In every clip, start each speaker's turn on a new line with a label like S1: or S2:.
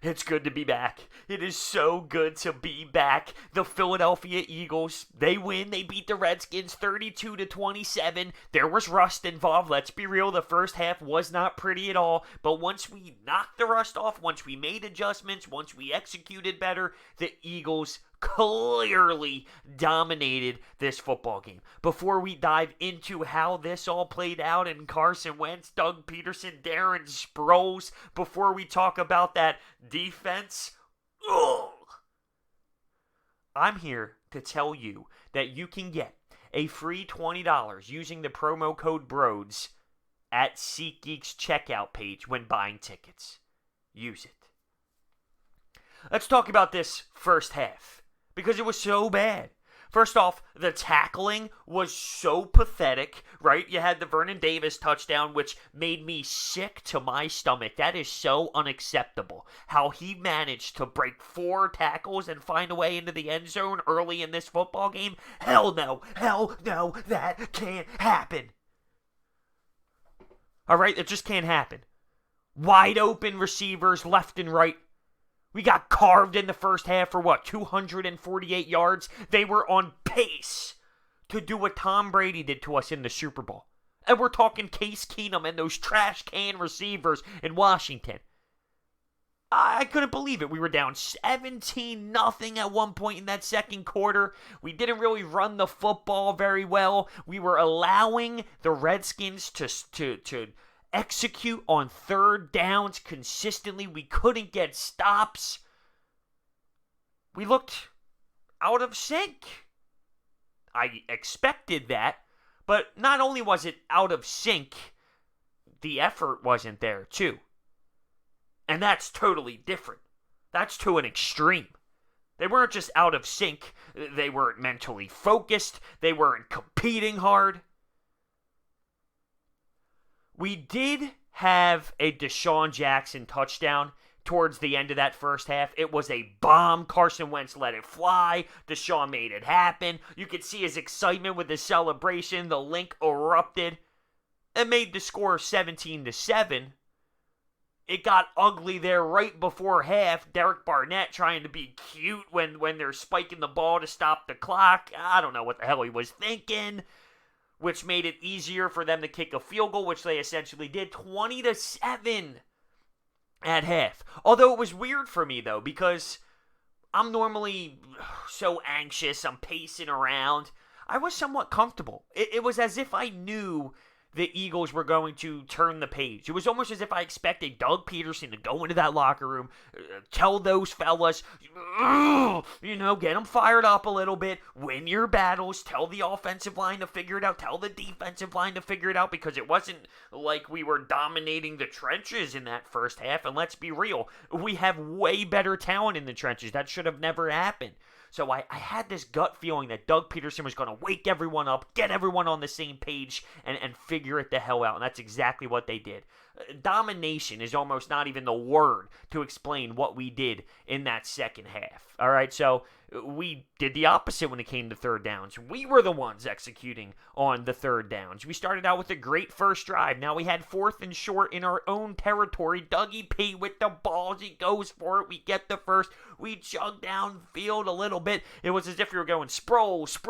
S1: It's good to be back. It is so good to be back. The Philadelphia Eagles, they win. They beat the Redskins 32-27. There was rust involved. Let's be real. The first half was not pretty at all. But once we knocked the rust off, once we made adjustments, once we executed better, the Eagles clearly dominated this football game. Before we dive into how this all played out and Carson Wentz, Doug Pederson, Darren Sproles, before we talk about that defense, I'm here to tell you that you can get a free $20 using the promo code BROADS at SeatGeek's checkout page when buying tickets. Use it. Let's talk about this first half, because it was so bad. First off, the tackling was so pathetic, right? You had the Vernon Davis touchdown, which made me sick to my stomach. That is so unacceptable. How he managed to break 4 tackles and find a way into the end zone early in this football game. Hell no, that can't happen. All right, it just can't happen. Wide open receivers left and right. We got carved in the first half for 248 yards? They were on pace to do what Tom Brady did to us in the Super Bowl. And we're talking Case Keenum and those trash can receivers in Washington. I couldn't believe it. We were down 17-0 at one point in that second quarter. We didn't really run the football very well. We were allowing the Redskins to execute on third downs consistently. We couldn't get stops. We looked out of sync. I expected that, but not only was it out of sync, the effort wasn't there too. And that's totally different. That's to an extreme. They weren't just out of sync. They weren't mentally focused. They weren't competing hard. We did have a Desean Jackson touchdown towards the end of that first half. It was a bomb. Carson Wentz let it fly. Desean made it happen. You could see his excitement with his celebration. The link erupted. It made the score 17-7. It got ugly there right before half. Derek Barnett trying to be cute when they're spiking the ball to stop the clock. I don't know what the hell he was thinking, which made it easier for them to kick a field goal, which they essentially did, 20-7 at half. Although it was weird for me, though, because I'm normally so anxious, I'm pacing around. I was somewhat comfortable. It was as if I knew the Eagles were going to turn the page. It was almost as if I expected Doug Pederson to go into that locker room, tell those fellas, get them fired up a little bit, win your battles, tell the offensive line to figure it out, tell the defensive line to figure it out, because it wasn't like we were dominating the trenches in that first half. And let's be real, we have way better talent in the trenches. That should have never happened. So I had this gut feeling that Doug Pederson was going to wake everyone up, get everyone on the same page, and figure it the hell out. And that's exactly what they did. Domination is almost not even the word to explain what we did in that second half. All right, so we did the opposite when it came to third downs. We were the ones executing on the third downs. We started out with a great first drive. Now we had 4th and short in our own territory. Dougie P with the balls. He goes for it. We get the first. We chug downfield a little bit. It was as if we were going Sproles,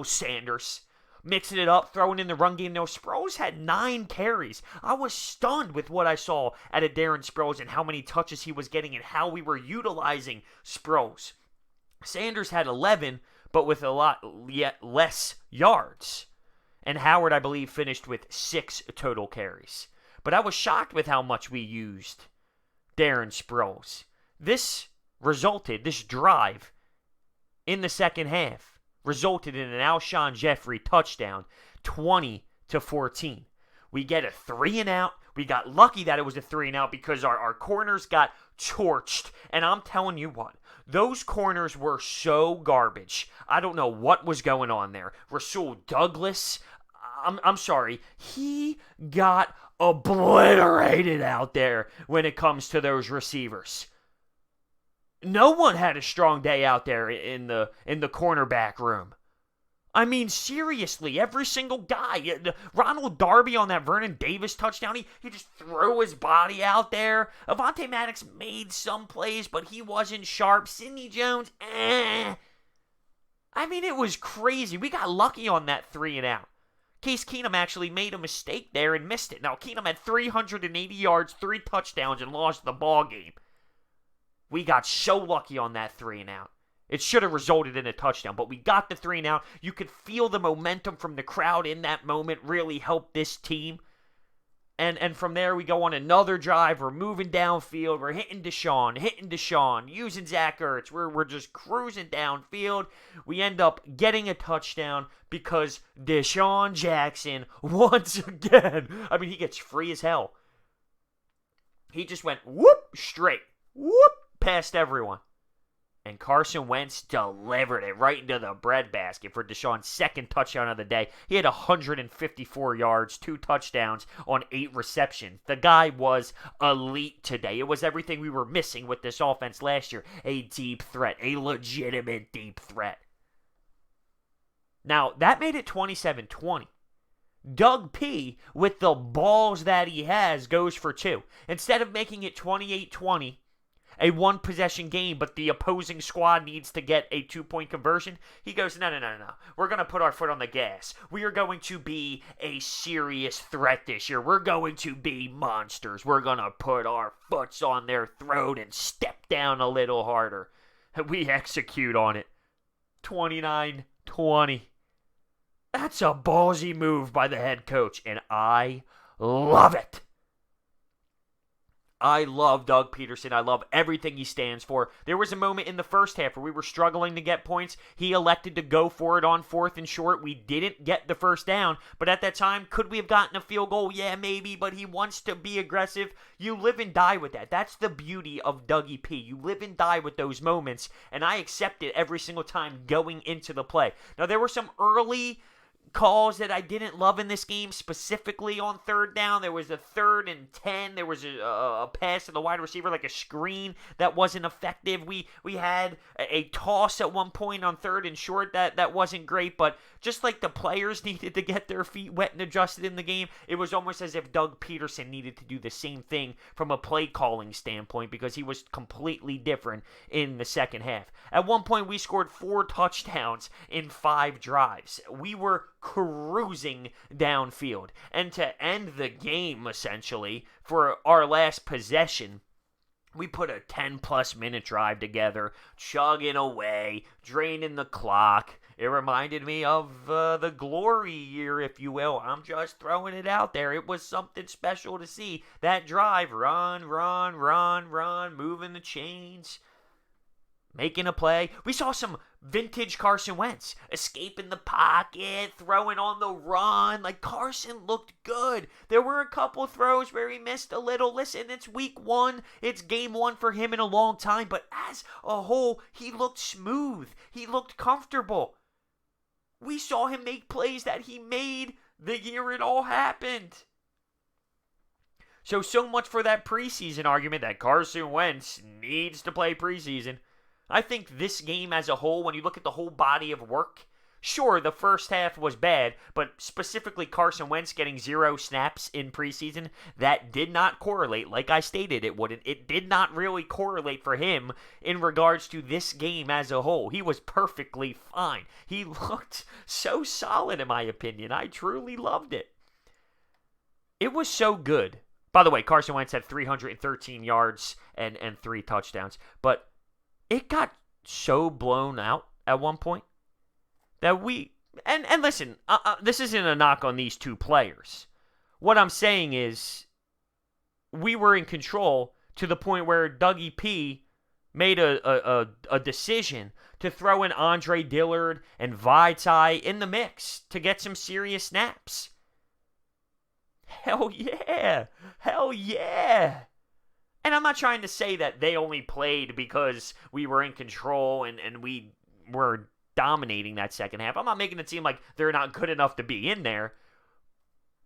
S1: Sanders. Mixing it up, throwing in the run game. Now, Sproles had 9 carries. I was stunned with what I saw out of Darren Sproles and how many touches he was getting and how we were utilizing Sproles. Sanders had 11, but with a lot less yards. And Howard, I believe, finished with 6 total carries. But I was shocked with how much we used Darren Sproles. This drive in the second half resulted in an Alshon Jeffrey touchdown, 20-14. We get a 3-and-out. We got lucky that it was a 3-and-out because our corners got torched. And I'm telling you what, those corners were so garbage. I don't know what was going on there. Rasul Douglas, I'm sorry, he got obliterated out there when it comes to those receivers. No one had a strong day out there in the cornerback room. I mean, seriously, every single guy. Ronald Darby on that Vernon Davis touchdown, he just threw his body out there. Avonte Maddox made some plays, but he wasn't sharp. Sidney Jones, I mean, it was crazy. We got lucky on that 3-and-out. Case Keenum actually made a mistake there and missed it. Now, Keenum had 380 yards, 3 touchdowns, and lost the ball game. We got so lucky on that 3-and-out. It should have resulted in a touchdown, but we got the 3-and-out. You could feel the momentum from the crowd in that moment really helped this team. And from there, we go on another drive. We're moving downfield. We're hitting Deshaun, using Zach Ertz. We're just cruising downfield. We end up getting a touchdown because Desean Jackson, once again, I mean, he gets free as hell. He just went straight, past everyone. And Carson Wentz delivered it right into the breadbasket for Deshaun's second touchdown of the day. He had 154 yards, 2 touchdowns on 8 receptions. The guy was elite today. It was everything we were missing with this offense last year. A deep threat, a legitimate deep threat. Now, that made it 27-20. Doug P., with the balls that he has, goes for 2. Instead of making it 28-20, a 1-possession game, but the opposing squad needs to get a 2-point conversion, he goes, no. We're going to put our foot on the gas. We are going to be a serious threat this year. We're going to be monsters. We're going to put our foots on their throat and step down a little harder. And we execute on it. 29-20. That's a ballsy move by the head coach, and I love it. I love Doug Pederson. I love everything he stands for. There was a moment in the first half where we were struggling to get points. He elected to go for it on 4th and short. We didn't get the first down, but at that time, could we have gotten a field goal? Yeah, maybe, but he wants to be aggressive. You live and die with that. That's the beauty of Dougie P. You live and die with those moments, and I accept it every single time going into the play. Now, there were some early calls that I didn't love in this game, specifically on 3rd down. There was a 3rd and 10. There was a pass to the wide receiver, like a screen that wasn't effective. We had a toss at one point on 3rd and short that wasn't great, but just like the players needed to get their feet wet and adjusted in the game, it was almost as if Doug Pederson needed to do the same thing from a play calling standpoint because he was completely different in the second half. At one point, we scored 4 touchdowns in 5 drives. We were cruising downfield. And to end the game, essentially, for our last possession, we put a 10-plus minute drive together, chugging away, draining the clock. It reminded me of the glory year, if you will. I'm just throwing it out there. It was something special to see. That drive, run, moving the chains, making a play. We saw some vintage Carson Wentz, escaping the pocket, throwing on the run. Like, Carson looked good. There were a couple throws where he missed a little. Listen, it's week 1. It's game 1 for him in a long time. But as a whole, he looked smooth. He looked comfortable. We saw him make plays that he made the year it all happened. So much for that preseason argument that Carson Wentz needs to play preseason. I think this game as a whole, when you look at the whole body of work, sure, the first half was bad, but specifically Carson Wentz getting 0 snaps in preseason, that did not correlate, like I stated it wouldn't. It did not really correlate for him in regards to this game as a whole. He was perfectly fine. He looked so solid, in my opinion. I truly loved it. It was so good. By the way, Carson Wentz had 313 yards and 3 touchdowns, but it got so blown out at one point that we... And listen, this isn't a knock on these 2 players. What I'm saying is we were in control to the point where Dougie P made a decision to throw in Andre Dillard and Vaitai in the mix to get some serious snaps. Hell yeah! Hell yeah! And I'm not trying to say that they only played because we were in control and we were dominating that second half. I'm not making it seem like they're not good enough to be in there.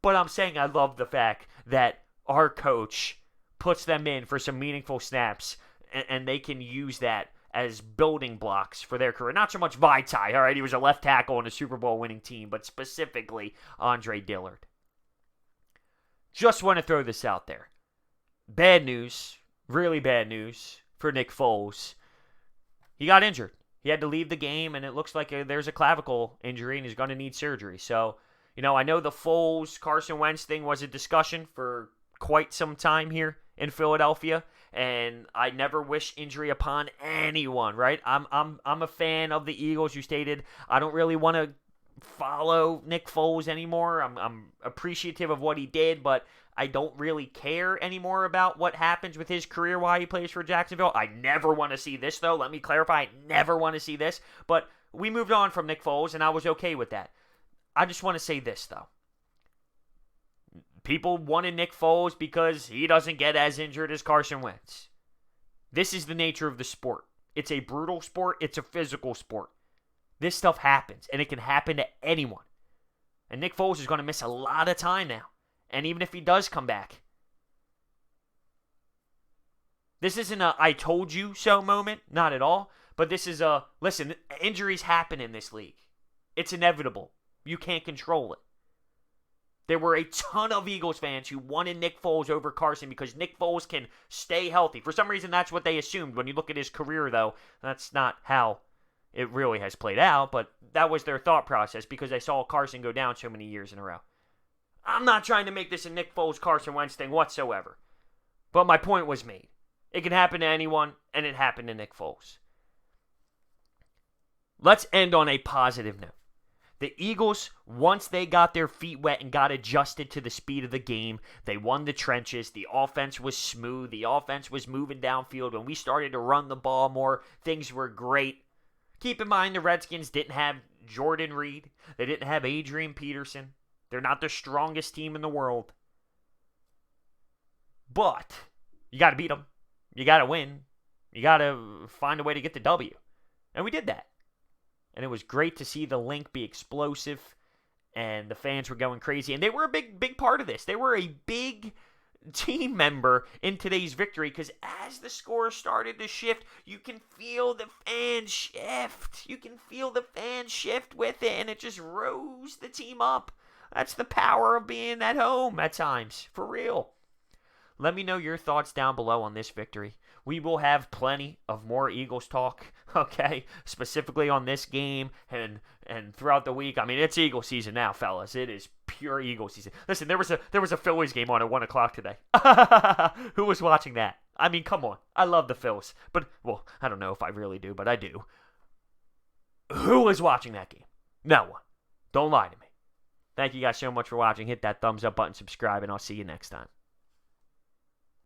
S1: But I'm saying I love the fact that our coach puts them in for some meaningful snaps and they can use that as building blocks for their career. Not so much Vitae, all right? He was a left tackle on a Super Bowl winning team, but specifically Andre Dillard. Just want to throw this out there. Bad news, really bad news for Nick Foles. He got injured. He had to leave the game, and it looks like there's a clavicle injury, and he's going to need surgery. So, I know the Foles, Carson Wentz thing was a discussion for quite some time here in Philadelphia, and I never wish injury upon anyone, right? I'm a fan of the Eagles. You stated I don't really want to follow Nick Foles anymore. I'm appreciative of what he did, but I don't really care anymore about what happens with his career while he plays for Jacksonville. I never want to see this, though. Let me clarify. I never want to see this. But we moved on from Nick Foles, and I was okay with that. I just want to say this, though. People wanted Nick Foles because he doesn't get as injured as Carson Wentz. This is the nature of the sport. It's a brutal sport. It's a physical sport. This stuff happens, and it can happen to anyone. And Nick Foles is going to miss a lot of time now. And even if he does come back, this isn't a I told you so moment, not at all. But this is a, listen, injuries happen in this league. It's inevitable. You can't control it. There were a ton of Eagles fans who wanted Nick Foles over Carson because Nick Foles can stay healthy. For some reason, that's what they assumed. When you look at his career, though, that's not how it really has played out, but that was their thought process because they saw Carson go down so many years in a row. I'm not trying to make this a Nick Foles, Carson Wentz thing whatsoever, but my point was made. It can happen to anyone, and it happened to Nick Foles. Let's end on a positive note. The Eagles, once they got their feet wet and got adjusted to the speed of the game, they won the trenches. The offense was smooth. The offense was moving downfield. When we started to run the ball more, things were great. Keep in mind the Redskins didn't have Jordan Reed. They didn't have Adrian Peterson. They're not the strongest team in the world. But you got to beat them. You got to win. You got to find a way to get the W. And we did that. And it was great to see the link be explosive. And the fans were going crazy. And they were a big part of this. They were a big team member in today's victory because as the score started to shift, you can feel the fans shift. You can feel the fans shift with it, and it just rose the team up. That's the power of being at home at times, for real. Let me know your thoughts down below on this victory. We will have plenty of more Eagles talk, okay? Specifically on this game and throughout the week. I mean, it's Eagle season now, fellas. It is pure Eagle season. Listen, there was a Phillies game on at 1 o'clock today. Who was watching that? I mean, come on. I love the Phils. But, well, I don't know if I really do, but I do. Who was watching that game? No one. Don't lie to me. Thank you guys so much for watching. Hit that thumbs up button, subscribe, and I'll see you next time.